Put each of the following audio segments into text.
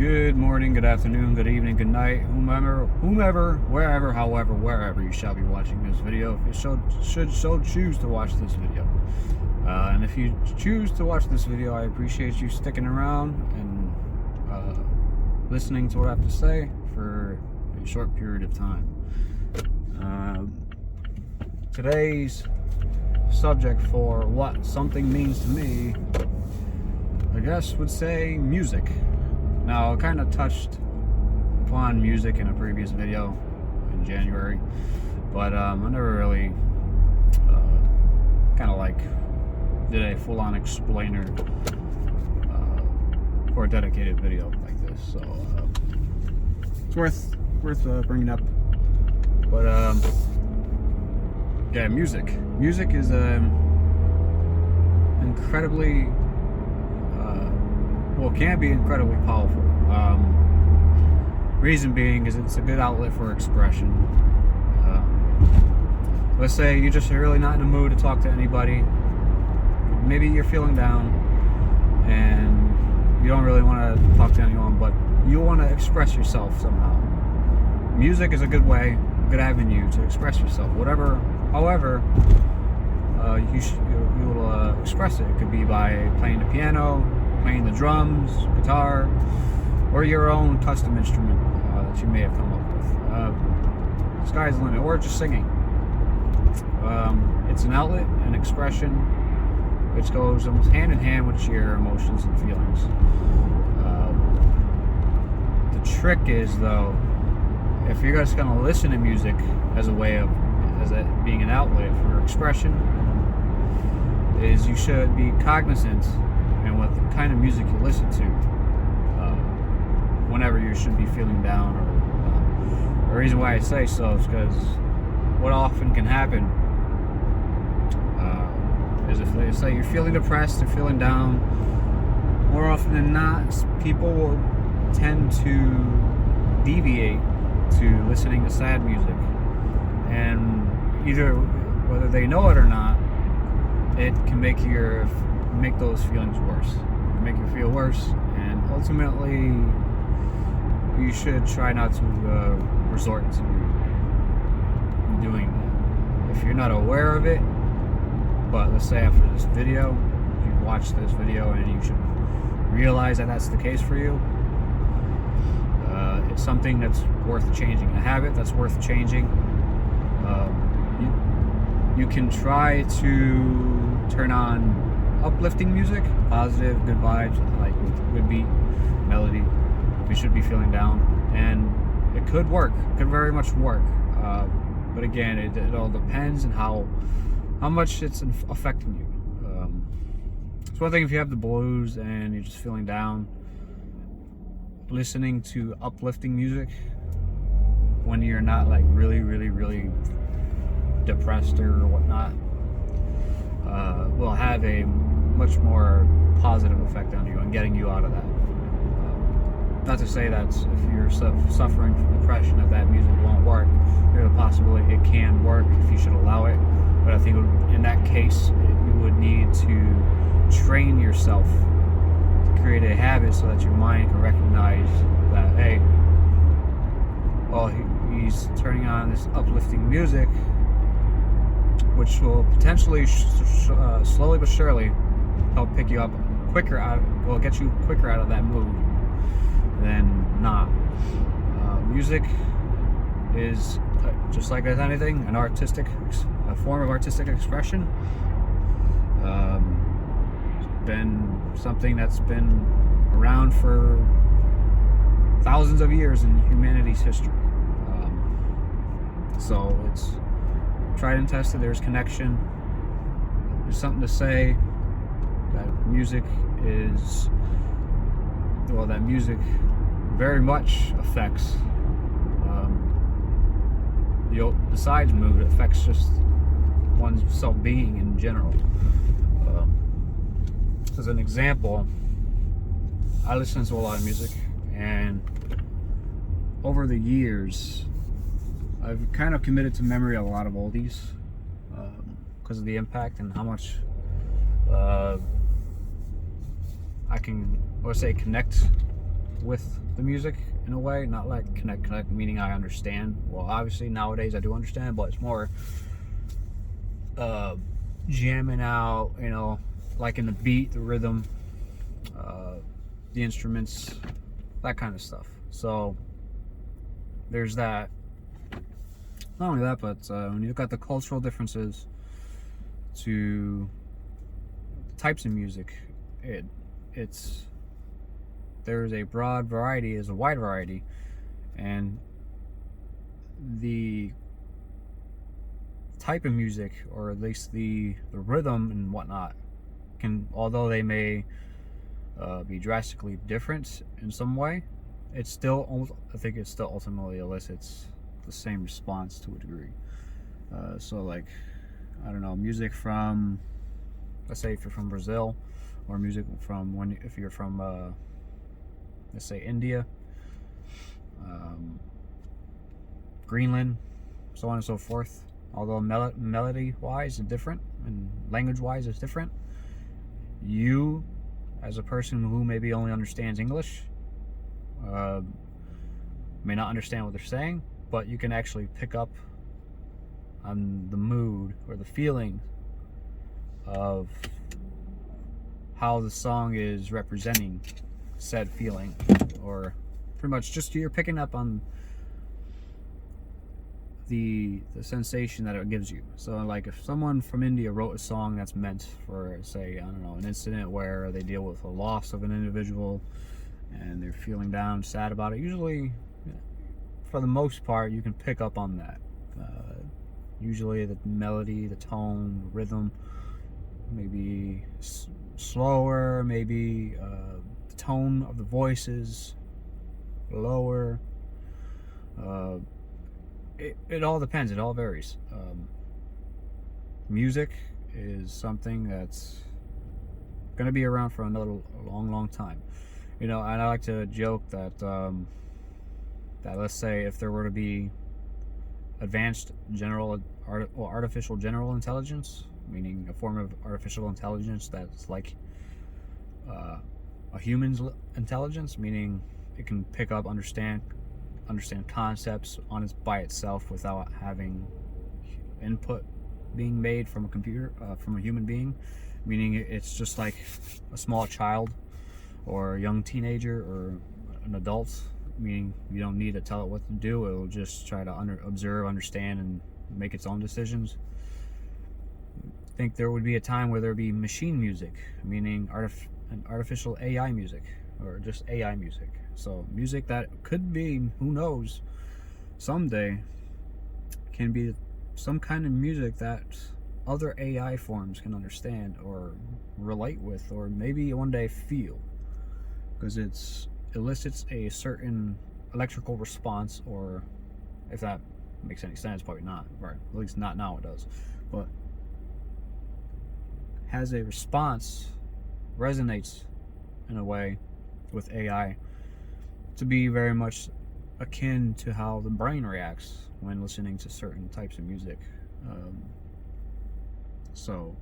Good morning, good afternoon, good evening, good night, whomever, wherever, however, wherever you shall be watching this video. If you should so choose to watch this video. And if you choose to watch this video, I appreciate you sticking around and listening to what I have to say for a short period of time. Today's subject for what something means to me, I guess, would say music. Now, I kind of touched upon music in a previous video in January, but I never really kind of like did a full-on explainer for a dedicated video like this. So it's worth bringing up. But yeah, music. Music is incredibly can be incredibly powerful. Reason being is it's a good outlet for expression. Let's say you're just really not in the mood to talk to anybody. Maybe you're feeling down and you don't really want to talk to anyone, but you want to express yourself somehow. Music is a good way, a good avenue to express yourself. However, you'll express it. It could be by playing the piano, playing the drums, guitar, or your own custom instrument that you may have come up with. Sky's the limit, or just singing. It's an outlet, an expression, which goes almost hand in hand with your emotions and feelings. The trick is, though, if you're just going to listen to music as a way of, being an outlet for expression, is you should be cognizant and what the kind of music you listen to whenever you should be feeling down. Or the reason why I say so is because what often can happen is if they say you're feeling depressed or feeling down, more often than not, people will tend to deviate to listening to sad music, and either whether they know it or not, it can make those feelings worse. It can make you feel worse, and ultimately you should try not to resort to doing that. If you're not aware of it, but let's say after this video, you watch this video and you should realize that that's the case for you, it's something that's worth changing, a habit that's worth changing. You can try to turn on uplifting music, positive, good vibes, like with good beat, melody. We should be feeling down, and it could work. It could very much work. But again, it all depends on how much it's affecting you. It's one thing if you have the blues and you're just feeling down, listening to uplifting music when you're not like really, really, really depressed or whatnot, will have a much more positive effect on you and getting you out of that. Not to say that if you're suffering from depression that music won't work. There's a possibility it can work if you should allow it, but I think in that case you would need to train yourself to create a habit so that your mind can recognize that, hey, well, he's turning on this uplifting music, which will potentially slowly but surely help pick you up quicker get you quicker out of that mood than not. Music is just like as anything, a form of artistic expression. It's been something that's been around for thousands of years in humanity's history. So it's tried and tested. There's connection. There's something to say that music very much affects besides mood, it affects just one's self-being in general. As an example, I listen to a lot of music, and over the years I've kind of committed to memory a lot of oldies because of the impact and how much I can, let's say, connect with the music in a way, not like connect, meaning I understand. Well, obviously nowadays I do understand, but it's more jamming out, like in the beat, the rhythm, the instruments, that kind of stuff. So there's that. Not only that, but when you look at the cultural differences to types of music, it's there's a broad variety, there's a wide variety, and the type of music, or at least the rhythm and whatnot, can, although they may be drastically different in some way, I think it still ultimately elicits the same response to a degree. So like, I don't know, music from, let's say if you're from Brazil, or music from if you're from let's say India, Greenland, so on and so forth. Although melody wise is different and language wise is different, you as a person who maybe only understands English may not understand what they're saying, but you can actually pick up on the mood or the feeling of how the song is representing said feeling, or pretty much just you're picking up on the sensation that it gives you. So like if someone from India wrote a song that's meant for, say, I don't know, an incident where they deal with a loss of an individual and they're feeling down, sad about it, usually for the most part you can pick up on that. Usually the melody, the tone, the rhythm, maybe slower, maybe the tone of the voices lower. It all depends. It all varies. Music is something that's going to be around for a long time. And I like to joke that that let's say if there were to be advanced artificial general intelligence, meaning a form of artificial intelligence that's like a human's intelligence, meaning it can pick up, understand concepts by itself without having input being made from a computer, from a human being, meaning it's just like a small child or a young teenager or an adult, meaning you don't need to tell it what to do. It will just try to observe, understand, and make its own decisions. I think there would be a time where there would be machine music, meaning artificial AI music, or just AI music. So music that could be, who knows, someday can be some kind of music that other AI forms can understand or relate with, or maybe one day feel, because it elicits a certain electrical response, or if that makes any sense, probably not, right? At least not now it does, but has a response, resonates in a way with AI to be very much akin to how the brain reacts when listening to certain types of music. So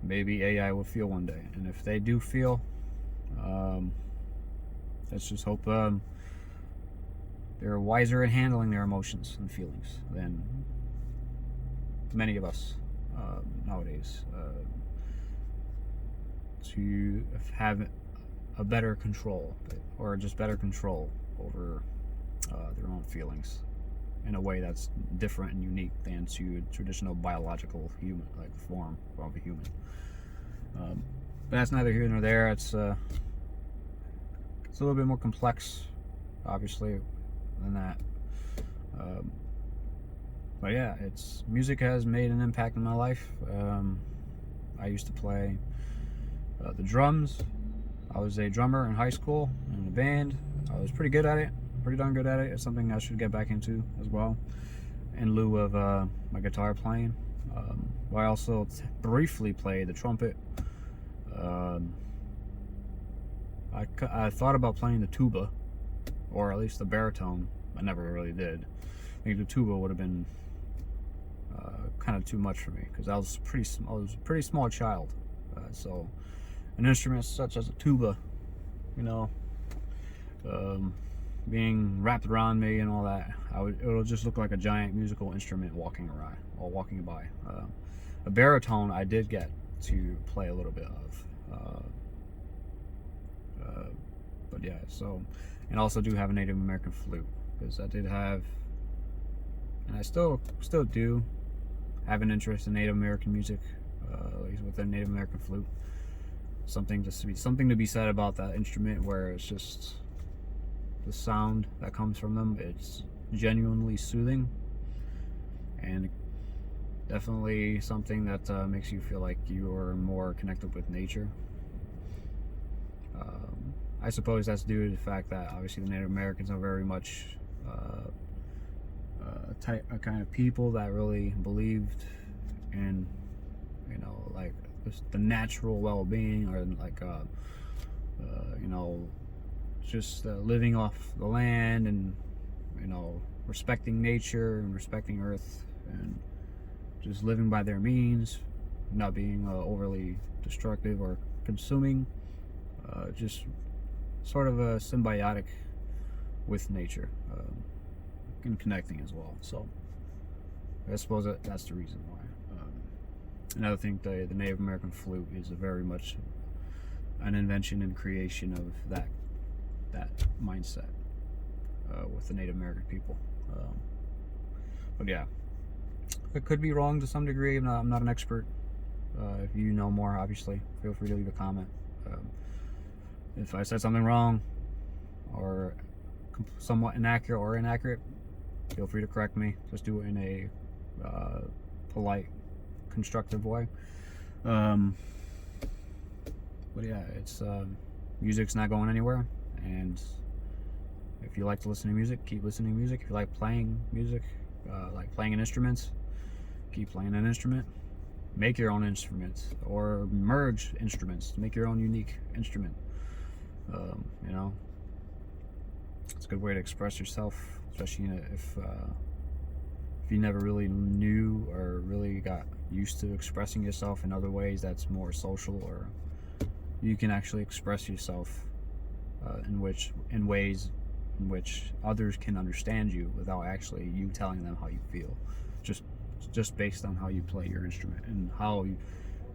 maybe AI will feel one day, and if they do feel, let's just hope they're wiser in handling their emotions and feelings than many of us nowadays, to have a better control, or just better control over their own feelings in a way that's different and unique than to a traditional biological human, like form of a human. But that's neither here nor there. It's a little bit more complex, obviously, than that. But yeah, music has made an impact in my life. I used to play the drums. I was a drummer in high school in a band. I was pretty good at it, pretty darn good at it. It's something I should get back into as well, in lieu of my guitar playing. I also briefly played the trumpet. I thought about playing the tuba, or at least the baritone. I never really did. I think the tuba would have been kind of too much for me, because I was a pretty small child. So an instrument such as a tuba, being wrapped around me and all that, it'll just look like a giant musical instrument walking around or walking by. A baritone I did get to play a little bit of, but yeah. So, and also do have a Native American flute, because I did have, and I still do have an interest in Native American music, at least with the Native American flute. Something to be said about that instrument, where it's just the sound that comes from them, it's genuinely soothing, and definitely something that makes you feel like you are more connected with nature. I suppose that's due to the fact that obviously the Native Americans are very much a kind of people that really believed in, you know, like the natural well-being, or like you know, just living off the land, and, you know, respecting nature and respecting earth, and just living by their means, not being overly destructive or consuming, just sort of a symbiotic with nature, and connecting as well. So I suppose that's the reason why. And I think the Native American flute is a very much an invention and creation of that mindset with the Native American people. But yeah, it could be wrong to some degree. I'm not an expert. If you know more, obviously, feel free to leave a comment. If I said something wrong or somewhat inaccurate, feel free to correct me. Just do it in a polite, constructive way. But yeah, it's music's not going anywhere, and if you like to listen to music, keep listening to music. If you like playing music, like playing an instrument, keep playing an instrument. Make your own instruments, or merge instruments, make your own unique instrument. You know, it's a good way to express yourself, especially if you never really knew or really got used to expressing yourself in other ways that's more social, or you can actually express yourself in ways in which others can understand you without actually you telling them how you feel, just based on how you play your instrument and how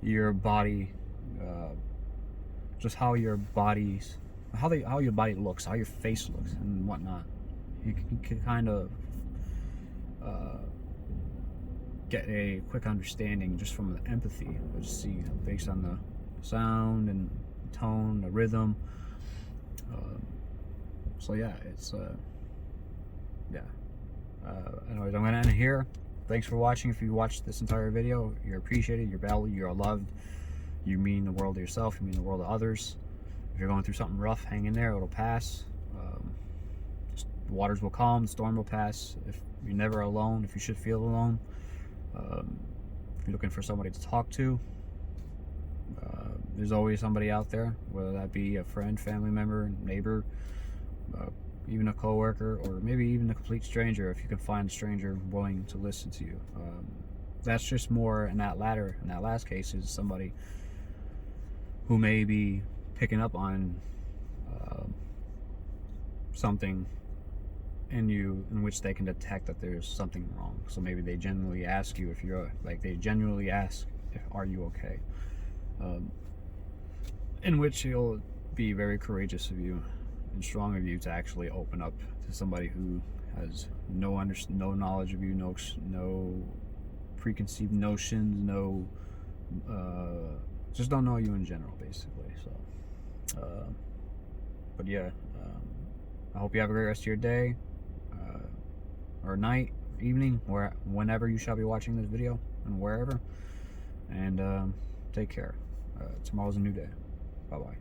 your body, just how your body looks, how your face looks, and whatnot. You can kind of get a quick understanding just from the empathy, just based on the sound and tone, the rhythm. So yeah, it's anyways, I'm gonna end it here. Thanks for watching. If you watched this entire video, you're appreciated, you're valued, you're loved. You mean the world to yourself, you mean the world to others. If you're going through something rough, hang in there, it'll pass. The waters will calm, the storm will pass. If you're never alone, if you should feel alone, if you're looking for somebody to talk to, there's always somebody out there, whether that be a friend, family member, neighbor, even a coworker, or maybe even a complete stranger, if you can find a stranger willing to listen to you. That's just more in that last case, is somebody who may be picking up on something in you in which they can detect that there's something wrong. So maybe they genuinely ask you are you okay? In which it'll be very courageous of you and strong of you to actually open up to somebody who has no knowledge of you, no preconceived notions, just don't know you in general, basically. So, but yeah, I hope you have a great rest of your day, or night, evening, whenever you shall be watching this video, and wherever. And take care. Tomorrow's a new day. Bye bye.